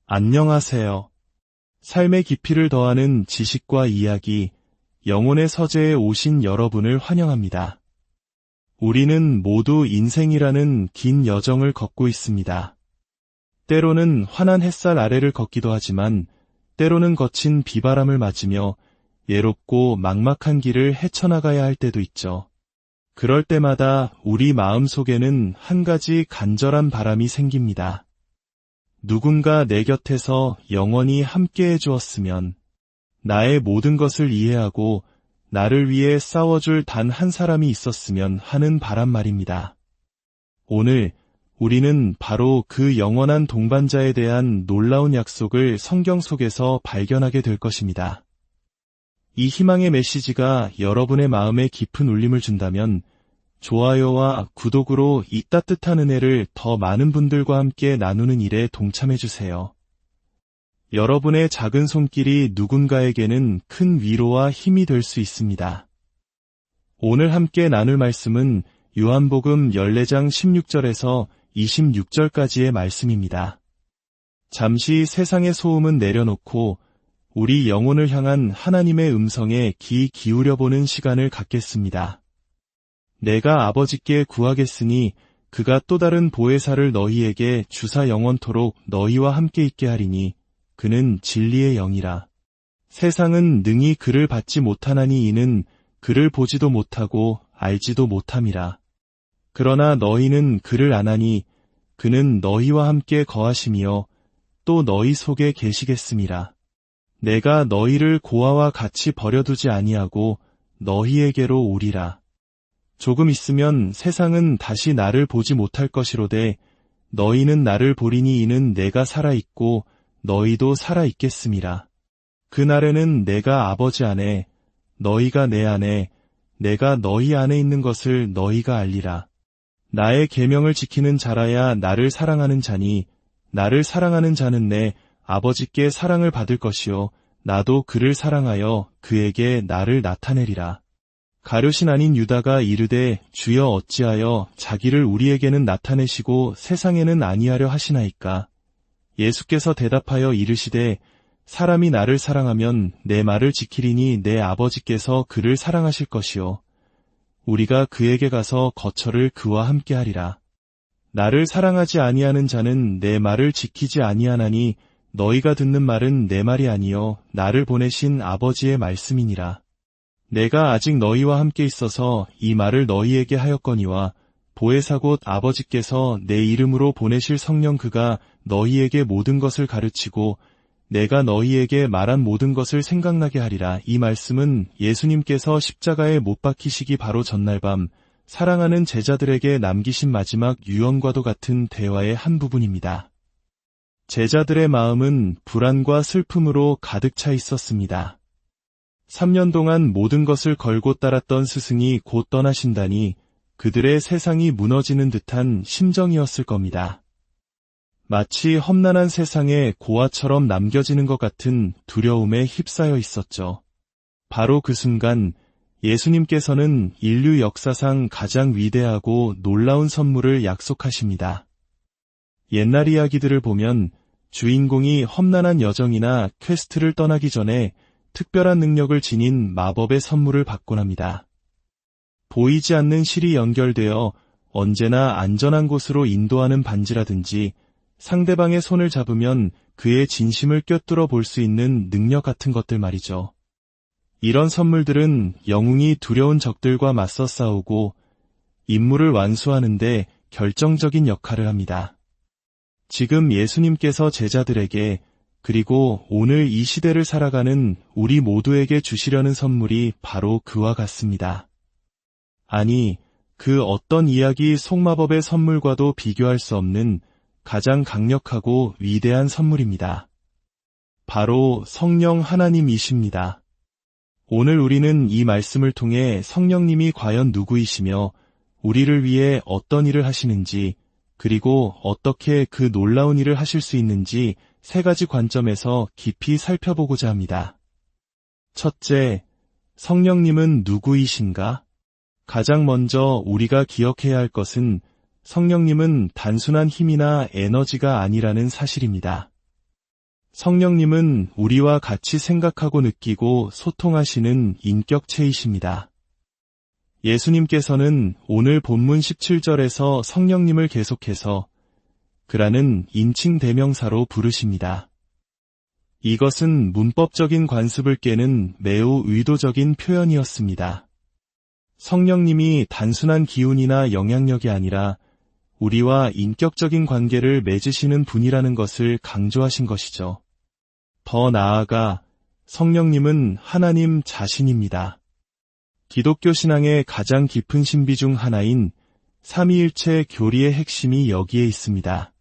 안녕하세요. 삶의 깊이를 더하는 지식과 이야기, 영혼의 서재에 오신 여러분을 환영합니다. 우리는 모두 인생이라는 긴 여정을 걷고 있습니다. 때로는 환한 햇살 아래를 걷기도 하지만, 때로는 거친 비바람을 맞으며 예롭고 막막한 길을 헤쳐나가야 할 때도 있죠. 그럴 때마다 우리 마음속에는 한 가지 간절한 바람이 생깁니다. 누군가 내 곁에서 영원히 함께해 주었으면, 나의 모든 것을 이해하고 나를 위해 싸워줄 단 한 사람이 있었으면 하는 바람 말입니다. 오늘 우리는 바로 그 영원한 동반자에 대한 놀라운 약속을 성경 속에서 발견하게 될 것입니다. 이 희망의 메시지가 여러분의 마음에 깊은 울림을 준다면 좋아요와 구독으로 이 따뜻한 은혜를 더 많은 분들과 함께 나누는 일에 동참해주세요. 여러분의 작은 손길이 누군가에게는 큰 위로와 힘이 될 수 있습니다. 오늘 함께 나눌 말씀은 요한복음 14장 16절에서 26절까지의 말씀입니다. 잠시 세상의 소음은 내려놓고 우리 영혼을 향한 하나님의 음성에 귀 기울여보는 시간을 갖겠습니다. 내가 아버지께 구하겠으니 그가 또 다른 보혜사를 너희에게 주사 영원토록 너희와 함께 있게 하리니 그는 진리의 영이라. 세상은 능히 그를 받지 못하나니 이는 그를 보지도 못하고 알지도 못함이라. 그러나 너희는 그를 아나니 그는 너희와 함께 거하심이요 또 너희 속에 계시겠음이라. 내가 너희를 고아와 같이 버려두지 아니하고 너희에게로 오리라. 조금 있으면 세상은 다시 나를 보지 못할 것이로되 너희는 나를 보리니 이는 내가 살아있고 너희도 살아있겠음이라. 그날에는 내가 아버지 안에 너희가 내 안에 내가 너희 안에 있는 것을 너희가 알리라. 나의 계명을 지키는 자라야 나를 사랑하는 자니 나를 사랑하는 자는 내 아버지께 사랑을 받을 것이요 나도 그를 사랑하여 그에게 나를 나타내리라. 가룟인 아닌 유다가 이르되 주여 어찌하여 자기를 우리에게는 나타내시고 세상에는 아니하려 하시나이까. 예수께서 대답하여 이르시되 사람이 나를 사랑하면 내 말을 지키리니 내 아버지께서 그를 사랑하실 것이요 우리가 그에게 가서 거처를 그와 함께 하리라. 나를 사랑하지 아니하는 자는 내 말을 지키지 아니하나니 너희가 듣는 말은 내 말이 아니요 나를 보내신 아버지의 말씀이니라. 내가 아직 너희와 함께 있어서 이 말을 너희에게 하였거니와 보혜사 곧 아버지께서 내 이름으로 보내실 성령 그가 너희에게 모든 것을 가르치고 내가 너희에게 말한 모든 것을 생각나게 하리라. 이 말씀은 예수님께서 십자가에 못 박히시기 바로 전날 밤 사랑하는 제자들에게 남기신 마지막 유언과도 같은 대화의 한 부분입니다. 제자들의 마음은 불안과 슬픔으로 가득 차 있었습니다. 3년 동안 모든 것을 걸고 따랐던 스승이 곧 떠나신다니 그들의 세상이 무너지는 듯한 심정이었을 겁니다. 마치 험난한 세상에 고아처럼 남겨지는 것 같은 두려움에 휩싸여 있었죠. 바로 그 순간 예수님께서는 인류 역사상 가장 위대하고 놀라운 선물을 약속하십니다. 옛날 이야기들을 보면 주인공이 험난한 여정이나 퀘스트를 떠나기 전에 특별한 능력을 지닌 마법의 선물을 받곤 합니다. 보이지 않는 실이 연결되어 언제나 안전한 곳으로 인도하는 반지라든지 상대방의 손을 잡으면 그의 진심을 꿰뚫어 볼 수 있는 능력 같은 것들 말이죠. 이런 선물들은 영웅이 두려운 적들과 맞서 싸우고 임무를 완수하는데 결정적인 역할을 합니다. 지금 예수님께서 제자들에게 그리고 오늘 이 시대를 살아가는 우리 모두에게 주시려는 선물이 바로 그와 같습니다. 아니, 그 어떤 이야기 속마법의 선물과도 비교할 수 없는 가장 강력하고 위대한 선물입니다. 바로 성령 하나님이십니다. 오늘 우리는 이 말씀을 통해 성령님이 과연 누구이시며 우리를 위해 어떤 일을 하시는지 그리고 어떻게 그 놀라운 일을 하실 수 있는지 세 가지 관점에서 깊이 살펴보고자 합니다. 첫째, 성령님은 누구이신가? 가장 먼저 우리가 기억해야 할 것은 성령님은 단순한 힘이나 에너지가 아니라는 사실입니다. 성령님은 우리와 같이 생각하고 느끼고 소통하시는 인격체이십니다. 예수님께서는 오늘 본문 17절에서 성령님을 계속해서 그라는 인칭 대명사로 부르십니다. 이것은 문법적인 관습을 깨는 매우 의도적인 표현이었습니다. 성령님이 단순한 기운이나 영향력이 아니라 우리와 인격적인 관계를 맺으시는 분이라는 것을 강조하신 것이죠. 더 나아가 성령님은 하나님 자신입니다. 기독교 신앙의 가장 깊은 신비 중 하나인 삼위일체 교리의 핵심이 여기에 있습니다.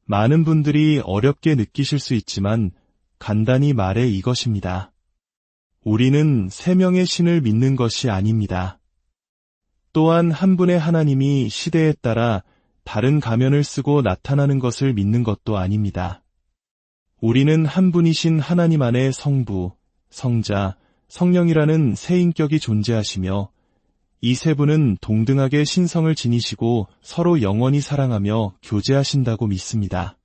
많은 분들이 어렵게 느끼실 수 있지만 간단히 말해 이것입니다. 우리는 세 명의 신을 믿는 것이 아닙니다. 또한 한 분의 하나님이 시대에 따라 다른 가면을 쓰고 나타나는 것을 믿는 것도 아닙니다. 우리는 한 분이신 하나님 안에 성부, 성자, 성령이라는 세 인격이 존재하시며 이 세 분은 동등하게 신성을 지니시고 서로 영원히 사랑하며 교제하신다고 믿습니다.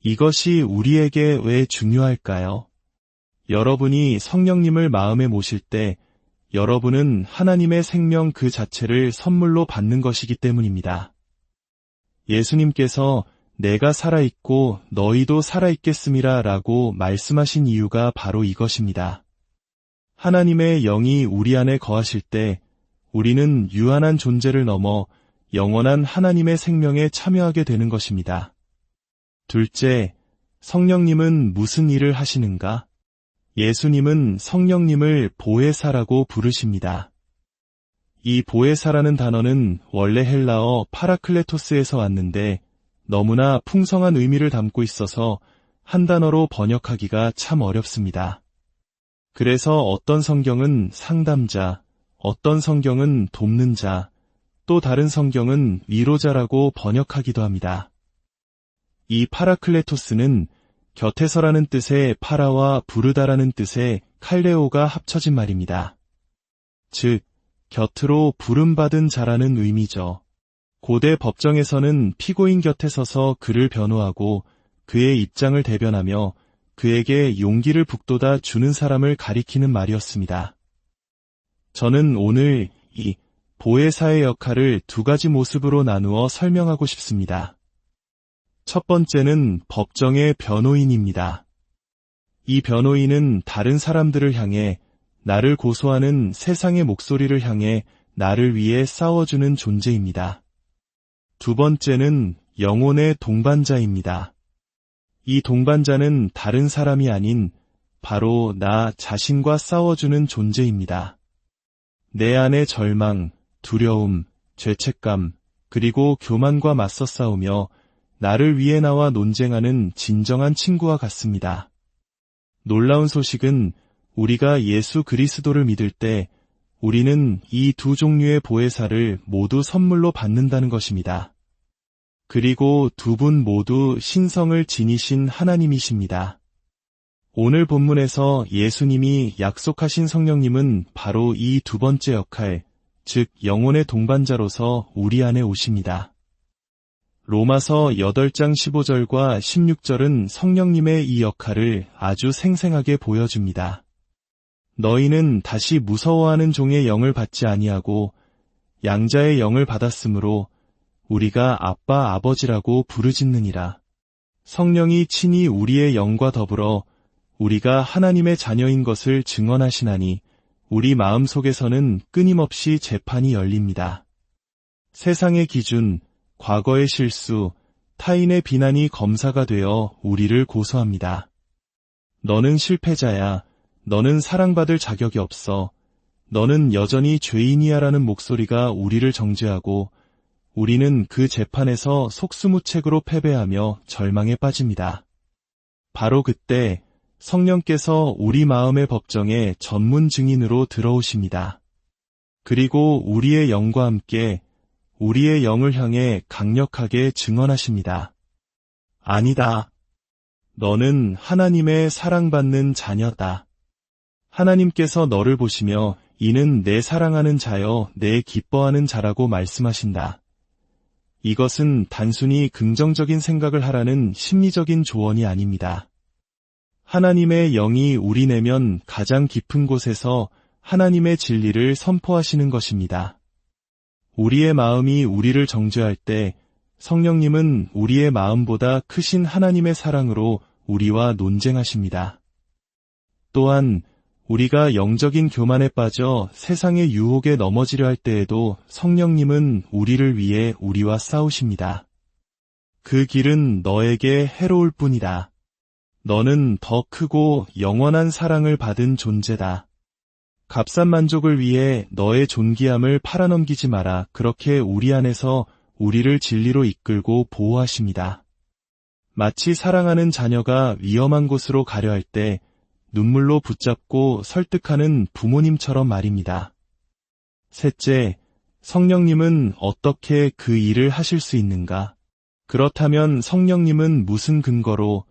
이것이 우리에게 왜 중요할까요? 여러분이 성령님을 마음에 모실 때 여러분은 하나님의 생명 그 자체를 선물로 받는 것이기 때문입니다. 예수님께서 내가 살아있고 너희도 살아있겠음이라 라고 말씀하신 이유가 바로 이것입니다. 하나님의 영이 우리 안에 거하실 때 우리는 유한한 존재를 넘어 영원한 하나님의 생명에 참여하게 되는 것입니다. 둘째, 성령님은 무슨 일을 하시는가? 예수님은 성령님을 보혜사라고 부르십니다. 이 보혜사라는 단어는 원래 헬라어 파라클레토스에서 왔는데 너무나 풍성한 의미를 담고 있어서 한 단어로 번역하기가 참 어렵습니다. 그래서 어떤 성경은 상담자, 어떤 성경은 돕는 자, 또 다른 성경은 위로자라고 번역하기도 합니다. 이 파라클레토스는 곁에서라는 뜻의 파라와 부르다라는 뜻의 칼레오가 합쳐진 말입니다. 즉, 곁으로 부름받은 자라는 의미죠. 고대 법정에서는 피고인 곁에 서서 그를 변호하고 그의 입장을 대변하며 그에게 용기를 북돋아 주는 사람을 가리키는 말이었습니다. 저는 오늘 이 보혜사의 역할을 두 가지 모습으로 나누어 설명하고 싶습니다. 첫 번째는 법정의 변호인입니다. 이 변호인은 다른 사람들을 향해 나를 고소하는 세상의 목소리를 향해 나를 위해 싸워주는 존재입니다. 두 번째는 영혼의 동반자입니다. 이 동반자는 다른 사람이 아닌 바로 나 자신과 싸워주는 존재입니다. 내 안의 절망, 두려움, 죄책감, 그리고 교만과 맞서 싸우며 나를 위해 나와 논쟁하는 진정한 친구와 같습니다. 놀라운 소식은 우리가 예수 그리스도를 믿을 때 우리는 이 두 종류의 보혜사를 모두 선물로 받는다는 것입니다. 그리고 두 분 모두 신성을 지니신 하나님이십니다. 오늘 본문에서 예수님이 약속하신 성령님은 바로 이 두 번째 역할, 즉 영혼의 동반자로서 우리 안에 오십니다. 로마서 8장 15절과 16절은 성령님의 이 역할을 아주 생생하게 보여줍니다. 너희는 다시 무서워하는 종의 영을 받지 아니하고 양자의 영을 받았으므로 우리가 아빠 아버지라고 부르짖느니라. 성령이 친히 우리의 영과 더불어 우리가 하나님의 자녀인 것을 증언하시나니 우리 마음속에서는 끊임없이 재판이 열립니다. 세상의 기준, 과거의 실수, 타인의 비난이 검사가 되어 우리를 고소합니다. 너는 실패자야. 너는 사랑받을 자격이 없어. 너는 여전히 죄인이야 라는 목소리가 우리를 정죄하고 우리는 그 재판에서 속수무책으로 패배하며 절망에 빠집니다. 바로 그때 성령께서 우리 마음의 법정에 전문 증인으로 들어오십니다. 그리고 우리의 영과 함께 우리의 영을 향해 강력하게 증언하십니다. 아니다. 너는 하나님의 사랑받는 자녀다. 하나님께서 너를 보시며 이는 내 사랑하는 자여 내 기뻐하는 자라고 말씀하신다. 이것은 단순히 긍정적인 생각을 하라는 심리적인 조언이 아닙니다. 하나님의 영이 우리 내면 가장 깊은 곳에서 하나님의 진리를 선포하시는 것입니다. 우리의 마음이 우리를 정죄할 때 성령님은 우리의 마음보다 크신 하나님의 사랑으로 우리와 논쟁하십니다. 또한 우리가 영적인 교만에 빠져 세상의 유혹에 넘어지려 할 때에도 성령님은 우리를 위해 우리와 싸우십니다. 그 길은 너에게 해로울 뿐이다. 너는 더 크고 영원한 사랑을 받은 존재다. 값싼 만족을 위해 너의 존귀함을 팔아넘기지 마라. 그렇게 우리 안에서 우리를 진리로 이끌고 보호하십니다. 마치 사랑하는 자녀가 위험한 곳으로 가려 할 때 눈물로 붙잡고 설득하는 부모님처럼 말입니다. 셋째, 성령님은 어떻게 그 일을 하실 수 있는가? 그렇다면 성령님은 무슨 근거로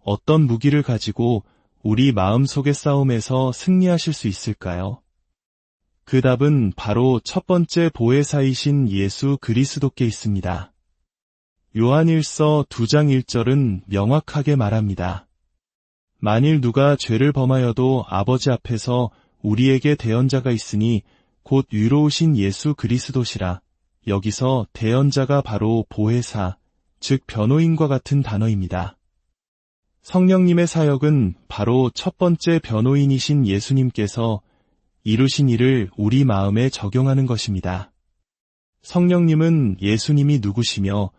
어떤 무기를 가지고 우리 마음속의 싸움에서 승리하실 수 있을까요? 그 답은 바로 첫 번째 보혜사이신 예수 그리스도께 있습니다. 요한일서 2장 1절은 명확하게 말합니다. 만일 누가 죄를 범하여도 아버지 앞에서 우리에게 대언자가 있으니 곧 위로우신 예수 그리스도시라. 여기서 대언자가 바로 보혜사, 즉 변호인과 같은 단어입니다. 성령님의 사역은 바로 첫 번째 변호인이신 예수님께서 이루신 일을 우리 마음에 적용하는 것입니다. 성령님은 예수님이 누구시며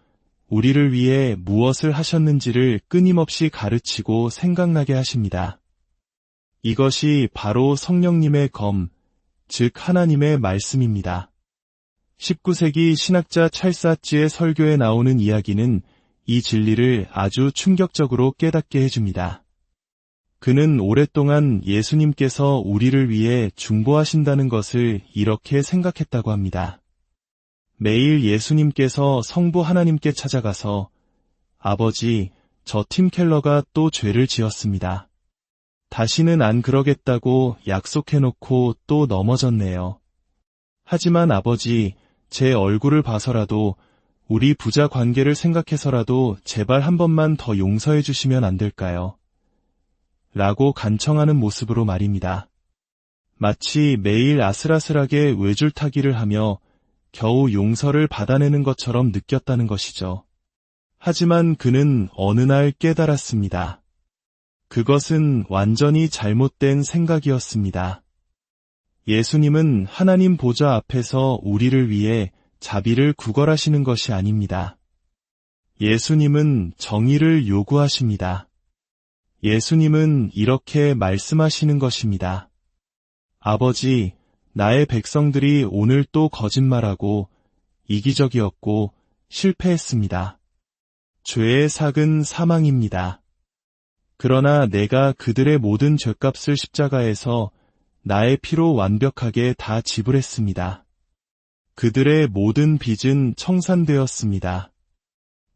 우리를 위해 무엇을 하셨는지를 끊임없이 가르치고 생각나게 하십니다. 이것이 바로 성령님의 검, 즉 하나님의 말씀입니다. 19세기 신학자 찰스 하츠의 설교에 나오는 이야기는 이 진리를 아주 충격적으로 깨닫게 해줍니다. 그는 오랫동안 예수님께서 우리를 위해 중보하신다는 것을 이렇게 생각했다고 합니다. 매일 예수님께서 성부 하나님께 찾아가서 아버지, 저 팀 켈러가 또 죄를 지었습니다. 다시는 안 그러겠다고 약속해놓고 또 넘어졌네요. 하지만 아버지, 제 얼굴을 봐서라도 우리 부자 관계를 생각해서라도 제발 한 번만 더 용서해 주시면 안 될까요? 라고 간청하는 모습으로 말입니다. 마치 매일 아슬아슬하게 외줄타기를 하며 겨우 용서를 받아내는 것처럼 느꼈다는 것이죠. 하지만 그는 어느 날 깨달았습니다. 그것은 완전히 잘못된 생각이었습니다. 예수님은 하나님 보좌 앞에서 우리를 위해 자비를 구걸하시는 것이 아닙니다. 예수님은 정의를 요구하십니다. 예수님은 이렇게 말씀하시는 것입니다. 아버지, 나의 백성들이 오늘 또 거짓말하고 이기적이었고 실패했습니다. 죄의 삭은 사망입니다. 그러나 내가 그들의 모든 죄값을 십자가에서 나의 피로 완벽하게 다 지불했습니다. 그들의 모든 빚은 청산되었습니다.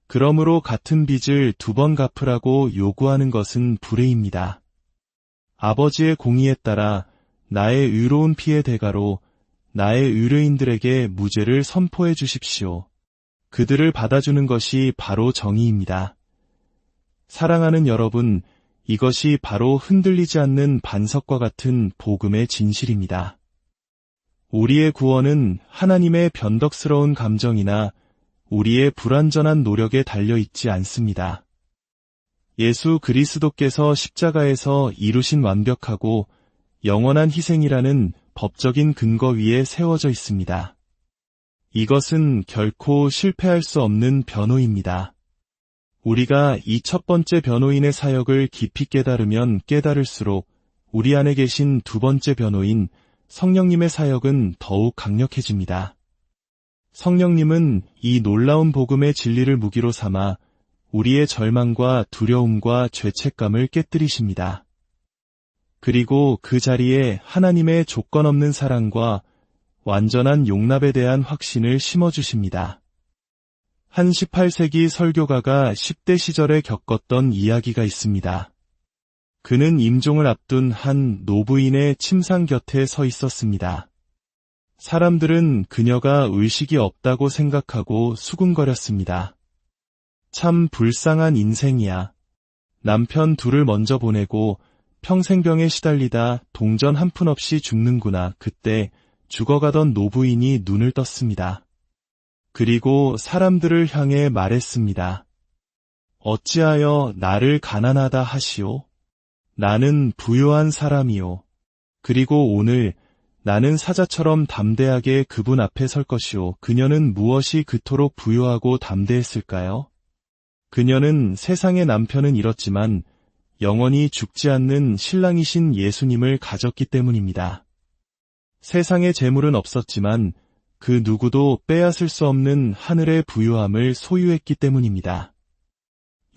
그러므로 같은 빚을 2번 갚으라고 요구하는 것은 불의입니다. 아버지의 공의에 따라 나의 의로운 피의 대가로 나의 의뢰인들에게 무죄를 선포해 주십시오. 그들을 받아주는 것이 바로 정의입니다. 사랑하는 여러분, 이것이 바로 흔들리지 않는 반석과 같은 복음의 진실입니다. 우리의 구원은 하나님의 변덕스러운 감정이나 우리의 불완전한 노력에 달려있지 않습니다. 예수 그리스도께서 십자가에서 이루신 완벽하고 영원한 희생이라는 법적인 근거 위에 세워져 있습니다. 이것은 결코 실패할 수 없는 변호입니다. 우리가 이 첫 번째 변호인의 사역을 깊이 깨달으면 깨달을수록 우리 안에 계신 두 번째 변호인 성령님의 사역은 더욱 강력해집니다. 성령님은 이 놀라운 복음의 진리를 무기로 삼아 우리의 절망과 두려움과 죄책감을 깨뜨리십니다. 그리고 그 자리에 하나님의 조건 없는 사랑과 완전한 용납에 대한 확신을 심어주십니다. 한 18세기 설교가가 10대 시절에 겪었던 이야기가 있습니다. 그는 임종을 앞둔 한 노부인의 침상 곁에 서 있었습니다. 사람들은 그녀가 의식이 없다고 생각하고 수군거렸습니다. 참 불쌍한 인생이야. 남편 둘을 먼저 보내고 평생병에 시달리다 동전 한 푼 없이 죽는구나. 그때 죽어가던 노부인이 눈을 떴습니다. 그리고 사람들을 향해 말했습니다. 어찌하여 나를 가난하다 하시오? 나는 부유한 사람이오. 그리고 오늘 나는 사자처럼 담대하게 그분 앞에 설 것이오. 그녀는 무엇이 그토록 부유하고 담대했을까요? 그녀는 세상의 남편은 잃었지만 영원히 죽지 않는 신랑이신 예수님을 가졌기 때문입니다. 세상의 재물은 없었지만 그 누구도 빼앗을 수 없는 하늘의 부유함을 소유했기 때문입니다.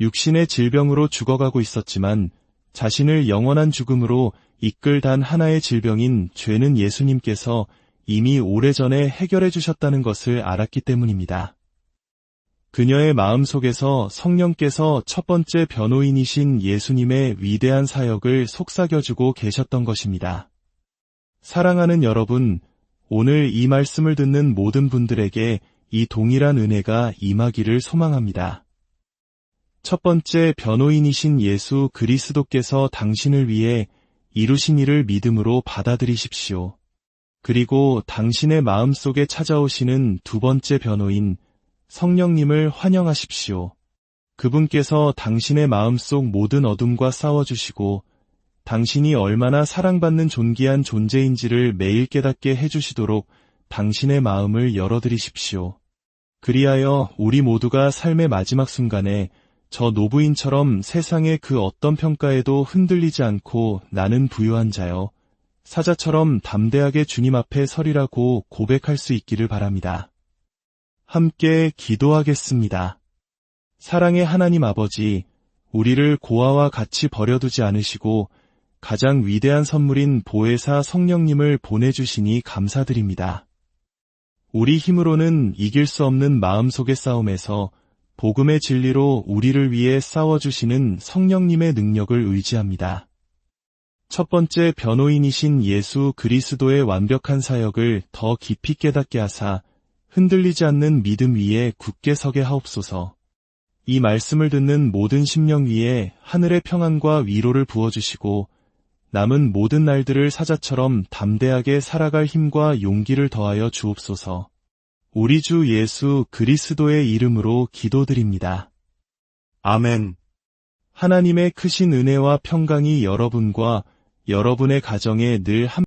육신의 질병으로 죽어가고 있었지만 자신을 영원한 죽음으로 이끌 단 하나의 질병인 죄는 예수님께서 이미 오래전에 해결해 주셨다는 것을 알았기 때문입니다. 그녀의 마음속에서 성령께서 첫 번째 변호인이신 예수님의 위대한 사역을 속삭여주고 계셨던 것입니다. 사랑하는 여러분, 오늘 이 말씀을 듣는 모든 분들에게 이 동일한 은혜가 임하기를 소망합니다. 첫 번째 변호인이신 예수 그리스도께서 당신을 위해 이루신 일을 믿음으로 받아들이십시오. 그리고 당신의 마음속에 찾아오시는 두 번째 변호인 성령님을 환영하십시오. 그분께서 당신의 마음속 모든 어둠과 싸워주시고 당신이 얼마나 사랑받는 존귀한 존재인지를 매일 깨닫게 해주시도록 당신의 마음을 열어드리십시오. 그리하여 우리 모두가 삶의 마지막 순간에 저 노부인처럼 세상의 그 어떤 평가에도 흔들리지 않고 나는 부유한 자여, 사자처럼 담대하게 주님 앞에 서리라고 고백할 수 있기를 바랍니다. 함께 기도하겠습니다. 사랑의 하나님 아버지, 우리를 고아와 같이 버려두지 않으시고 가장 위대한 선물인 보혜사 성령님을 보내주시니 감사드립니다. 우리 힘으로는 이길 수 없는 마음속의 싸움에서 복음의 진리로 우리를 위해 싸워주시는 성령님의 능력을 의지합니다. 첫 번째 변호인이신 예수 그리스도의 완벽한 사역을 더 깊이 깨닫게 하사 흔들리지 않는 믿음 위에 굳게 서게 하옵소서. 이 말씀을 듣는 모든 심령 위에 하늘의 평안과 위로를 부어주시고 남은 모든 날들을 사자처럼 담대하게 살아갈 힘과 용기를 더하여 주옵소서. 우리 주 예수 그리스도의 이름으로 기도드립니다. 아멘. 하나님의 크신 은혜와 평강이 여러분과 여러분의 가정에 늘 함께